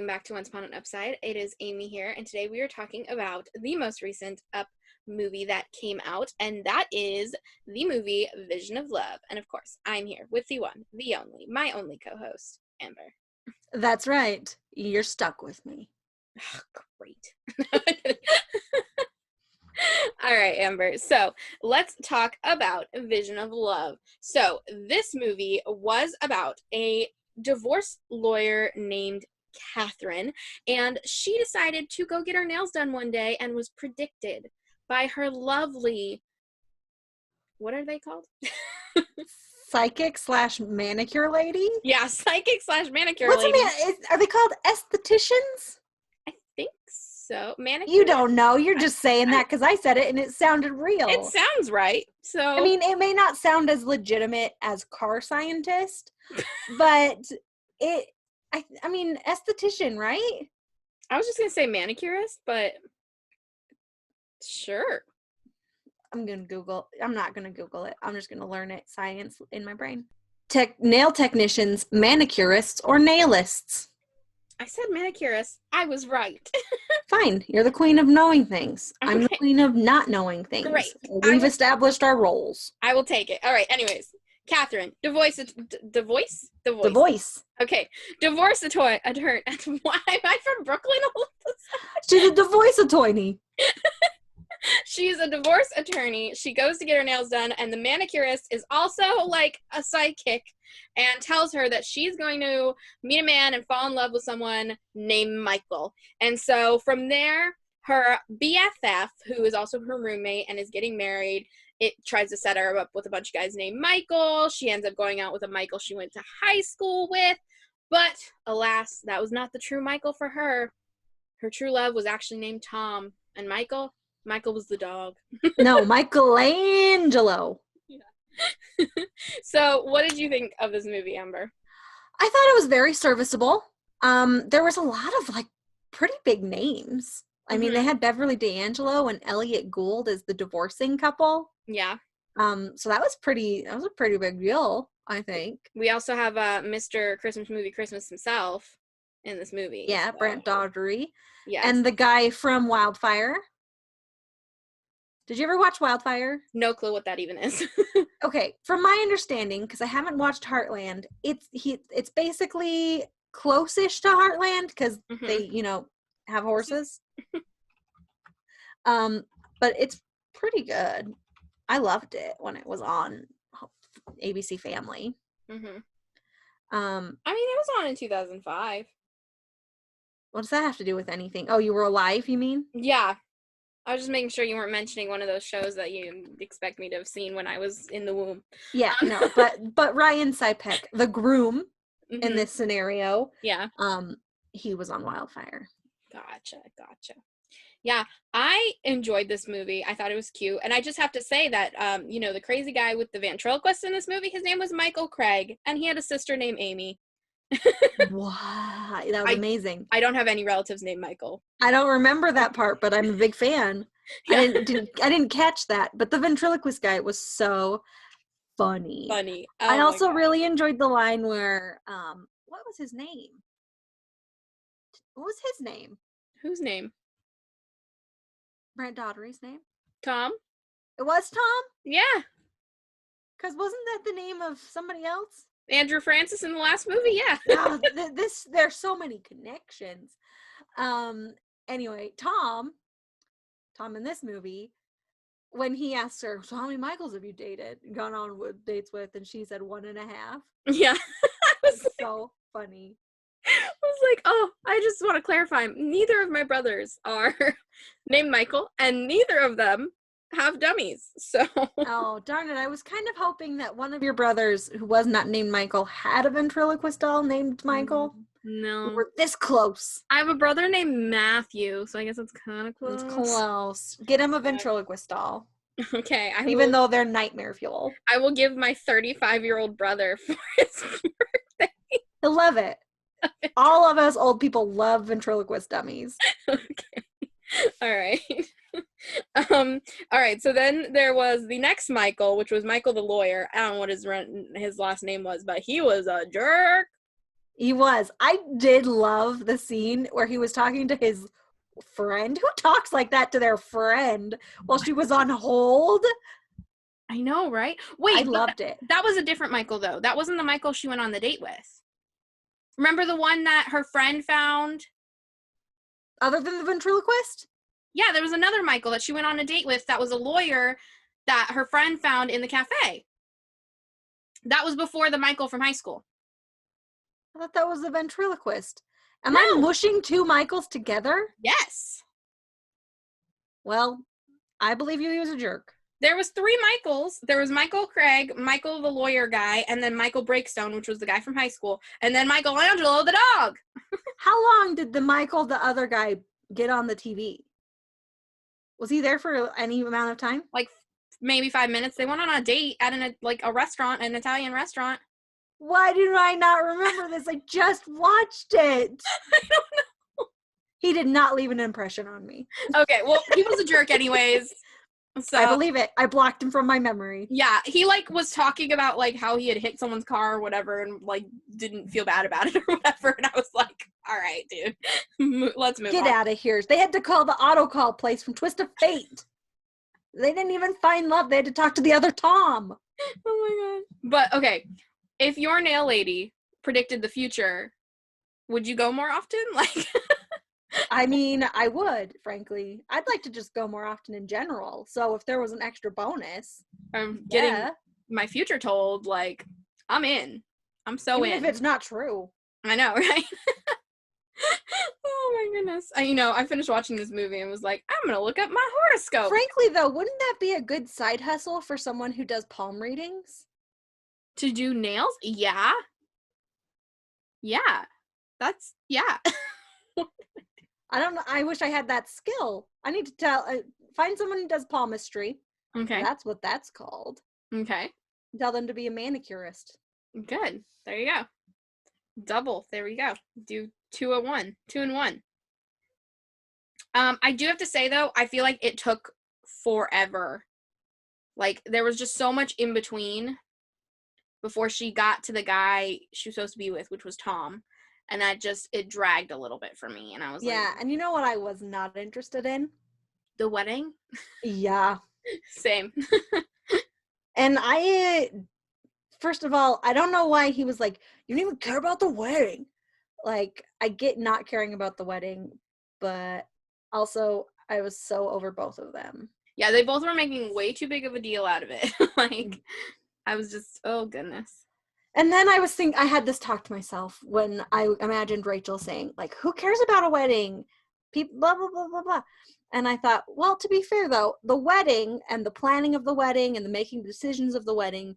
welcome back to Once Upon an Upside. It is Amy here, and today we are talking about the most recent Up movie that came out, and that is the movie Vision of Love. And of course, I'm here with the one, the only, my only co-host, Amber. That's right. You're stuck with me. Oh, great. All right, Amber. So let's talk about Vision of Love. So this movie was about a divorce lawyer named Catherine, and she decided to go get her nails done one day and was predicted by her lovely, what are they called? Psychic / manicure lady? Yeah, psychic / manicure What's lady. Are they called estheticians? I think so. Manicure. You don't know. You're just saying that because I said it and it sounded real. It sounds right. So I mean, it may not sound as legitimate as car scientist, but I mean, esthetician, right? I was just gonna say manicurist, but sure. I'm not gonna Google it. I'm just gonna learn it. Science in my brain. Nail technicians, manicurists, or nailists. I said manicurist. I was right. Fine. You're the queen of knowing things. Okay. I'm the queen of not knowing things. Great. We've established our roles. I will take it. All right. Anyways, Catherine, divorce. Okay. Divorce attorney. Why am I from Brooklyn? She's a divorce attorney. She's a divorce attorney. She goes to get her nails done, and the manicurist is also like a psychic and tells her that she's going to meet a man and fall in love with someone named Michael. And so from there, her BFF, who is also her roommate and is getting married, it tries to set her up with a bunch of guys named Michael. She ends up going out with a Michael she went to high school with. But alas, that was not the true Michael for her. Her true love was actually named Tom. And Michael was the dog. No, Michelangelo. Yeah. So what did you think of this movie, Amber? I thought it was very serviceable. There was a lot of like pretty big names. I mean, they had Beverly D'Angelo and Elliot Gould as the divorcing couple. Yeah. So that was a pretty big deal, I think. We also have Mr. Christmas Movie Christmas himself in this movie. Yeah, so. Brent Daugherty. Yeah. And the guy from Wildfire. Did you ever watch Wildfire? No clue what that even is. Okay, from my understanding, because I haven't watched Heartland, it's basically close-ish to Heartland because they, have horses. But it's pretty good. I loved it when it was on ABC Family. I mean, it was on in 2005. What does that have to do with anything? Oh, you were alive, you mean? Yeah. I was just making sure you weren't mentioning one of those shows that you expect me to have seen when I was in the womb. Yeah, no, but Ryan Seipek, the groom in this scenario, yeah, he was on Wildfire. Gotcha. Yeah, I enjoyed this movie. I thought it was cute. And I just have to say that, the crazy guy with the ventriloquist in this movie, his name was Michael Craig, and he had a sister named Amy. Wow, that was amazing. I don't have any relatives named Michael. I don't remember that part, but I'm a big fan. Yeah. I didn't catch that, but the ventriloquist guy was so funny. Oh, I also really enjoyed the line where what was his name? What was his name? Whose name? Brent Daugherty's name? Tom? It was Tom? Yeah. Because wasn't that the name of somebody else? Andrew Francis in the last movie, yeah. Oh, there's so many connections. Anyway, Tom in this movie, when he asked her, so how many Michaels have you gone on with dates with? And she said 1.5. Yeah. It was so funny. I was like, oh, I just want to clarify. Neither of my brothers are named Michael, and neither of them have dummies. So. Oh, darn it. I was kind of hoping that one of your brothers who was not named Michael had a ventriloquist doll named Michael. No. We were this close. I have a brother named Matthew, so I guess it's kind of close. It's close. Get him a ventriloquist doll. Okay. Even though they're nightmare fuel. I will give my 35-year-old brother for his birthday. He'll love it. All of us old people love ventriloquist dummies. Okay. All right. All right. So then there was the next Michael, which was Michael the lawyer. I don't know what his last name was, but he was a jerk. He was. I did love the scene where he was talking to his friend. Who talks like that to their friend while she was on hold? I know, right? I Wait, loved it. that was a different Michael, though. That wasn't the Michael she went on the date with. Remember the one that her friend found? Other than the ventriloquist? Yeah, there was another Michael that she went on a date with that was a lawyer that her friend found in the cafe. That was before the Michael from high school. I thought that was the ventriloquist. Am I No. mushing two Michaels together? Yes. Well, I believe you, he was a jerk. There was 3 Michaels. There was Michael Craig, Michael the lawyer guy, and then Michael Breakstone, which was the guy from high school, and then Michelangelo the dog. How long did the Michael, the other guy, get on the TV? Was he there for any amount of time? Like maybe 5 minutes. They went on a date at a restaurant, an Italian restaurant. Why did I not remember this? I just watched it. I don't know. He did not leave an impression on me. Okay, well, he was a jerk anyways. So I believe it. I blocked him from my memory. yeah, he was talking about how he had hit someone's car or whatever and didn't feel bad about it or whatever, and I was like, all right, dude, let's move on. Get out of here. They had to call the auto call place from Twist of Fate. They didn't even find love. They had to talk to the other Tom. Oh my god. But okay, if your nail lady predicted the future, would you go more often? I mean, I would, frankly. I'd like to just go more often in general. So if there was an extra bonus, I'm getting my future told, I'm in. I'm so even in. if it's not true. I know, right? Oh my goodness. I finished watching this movie and was like, I'm gonna look up my horoscope. Frankly, though, wouldn't that be a good side hustle for someone who does palm readings? To do nails? Yeah. Yeah. That's, yeah. I don't know. I wish I had that skill. I need to find someone who does palmistry. Okay. That's what that's called. Okay. Tell them to be a manicurist. Good. There you go. Double. There we go. Do 2 in 1. 2 in 1. I do have to say, though, I feel like it took forever. There was just so much in between before she got to the guy she was supposed to be with, which was Tom. And it dragged a little bit for me. And I was Yeah, and you know what I was not interested in? The wedding? Yeah. Same. And first of all, I don't know why he was like, you don't even care about the wedding. I get not caring about the wedding, but also I was so over both of them. Yeah, they both were making way too big of a deal out of it. I was just, oh goodness. And then I had this talk to myself when I imagined Rachel saying, who cares about a wedding? People, blah, blah, blah, blah, blah. And I thought, well, to be fair, though, the wedding and the planning of the wedding and the making decisions of the wedding,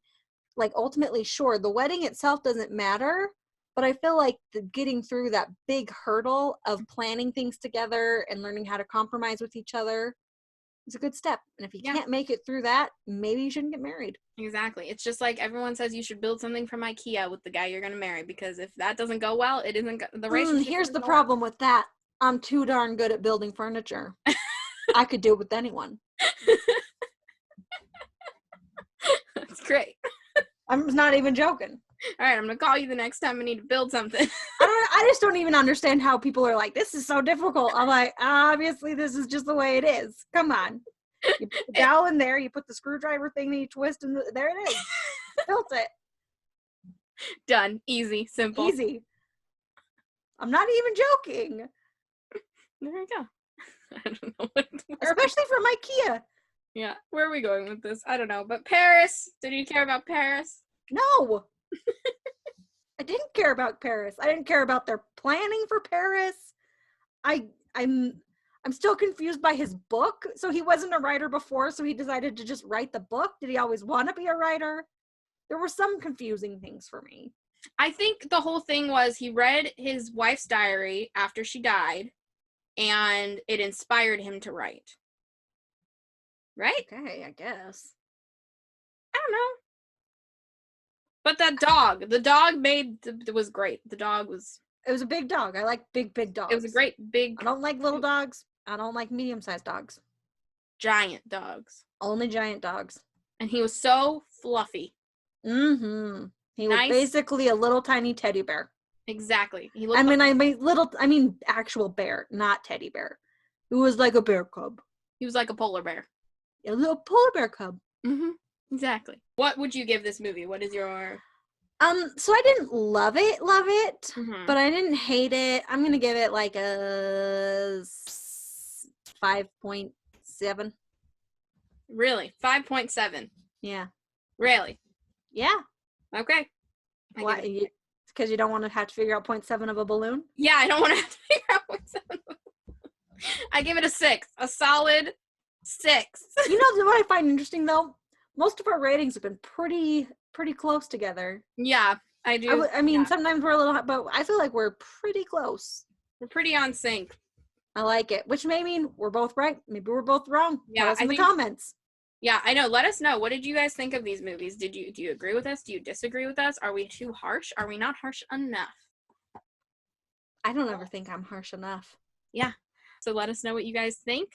ultimately, sure, the wedding itself doesn't matter, but I feel like getting through that big hurdle of planning things together and learning how to compromise with each other is a good step. And if you can't make it through that, maybe you shouldn't get married. Exactly. It's just like everyone says you should build something from IKEA with the guy you're going to marry, because if that doesn't go well, it isn't the relationship. Here's the problem with that. I'm too darn good at building furniture. I could do it with anyone. That's great. I'm not even joking. All right, I'm going to call you the next time I need to build something. I just don't even understand how people are like, this is so difficult. I'm like, obviously this is just the way it is. Come on. You put the dowel in there, you put the screwdriver thing that you twist, and there it is. Built it. Done. Easy. Simple. Easy. I'm not even joking. There you go. I don't know what especially from IKEA. Yeah. Where are we going with this? I don't know. But Paris. Did you care about Paris? No. I didn't care about Paris. I didn't care about their planning for Paris. I'm still confused by his book. So he wasn't a writer before, so he decided to just write the book. Did he always want to be a writer? There were some confusing things for me. I think the whole thing was he read his wife's diary after she died, and it inspired him to write. Right? Okay, I guess. I don't know. But the dog was great. It was a big dog. I like big dogs. It was a great big. I don't like little dogs. I don't like medium-sized dogs. Giant dogs. Only giant dogs. And he was so fluffy. Mm-hmm. He was basically a little tiny teddy bear. Exactly. He I looked mean, like I mean, actual bear, not teddy bear. It was like a bear cub. he was like a polar bear. A little polar bear cub. Mm-hmm. Exactly. What would you give this movie? What is your... So I didn't love it, Mhm. but I didn't hate it. I'm gonna give it like a 5.7. Really? 5.7. Yeah. Really? Yeah. Okay. Why? Because you don't want to have to figure out 0.7 of a balloon? Yeah, I don't want to have to figure out what's 7. I give it a 6. A solid 6. You know what I find interesting though? Most of our ratings have been pretty close together. Yeah, I do. I mean, Yeah. sometimes we're a little, but I feel like we're pretty close. We're pretty on sync. I like it, which may mean we're both right. Maybe we're both wrong. Yeah, Tell us in the comments. Yeah, I know. Let us know. What did you guys think of these movies? Do you agree with us? Do you disagree with us? Are we too harsh? Are we not harsh enough? I don't ever think I'm harsh enough. Yeah. So let us know what you guys think.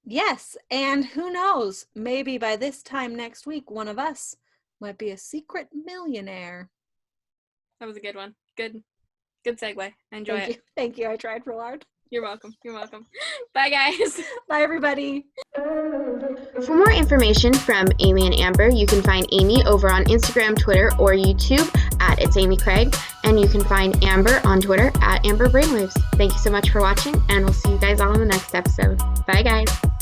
Yes, and who knows? Maybe by this time next week, one of us might be a secret millionaire. That was a good one. Good segue. Enjoy it. Thank you. I tried real hard. You're welcome. You're welcome. Bye, guys. Bye, everybody. For more information from Amy and Amber, you can find Amy over on Instagram, Twitter, or YouTube at It's Amy Craig, and you can find Amber on Twitter at Amber Brainwaves. Thank you so much for watching, and we'll see you guys all in the next episode. Bye, guys.